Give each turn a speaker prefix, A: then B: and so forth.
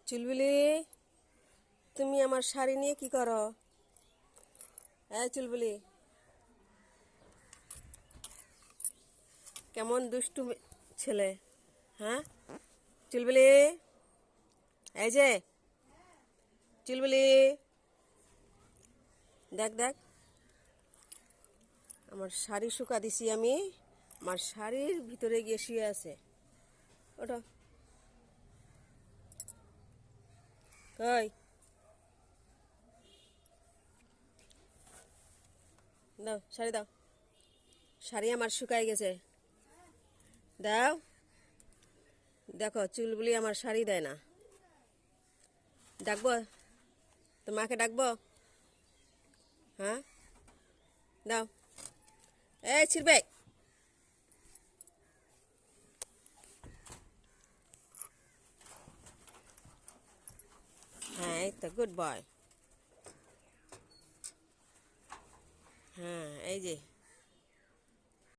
A: চুলবুলি, তুমি আমার শাড়ি নিয়ে কি করো? হ্যাঁ চুলবুলি, কেমন দুষ্টু ছেলে। হ্যাঁ চুলবুলি, এই যে চুলবুলি, দেখ দেখ, আমার শাড়ি শুকা দিছি আমি। আমার শাড়ির ভিতরে গিয়ে শুয়ে আছে। ওটা কই, দাও শাড়ি দাও। শাড়ি আমার শুকাই গেছে, দাও। দেখো চুলবুলি আমার শাড়ি দেয় না। ডাকবো? তো মাকে ডাকবো? হ্যাঁ দাও। এই ছিড়বে। হ্যাঁ এই তো গুড বয়। হ্যাঁ এই যে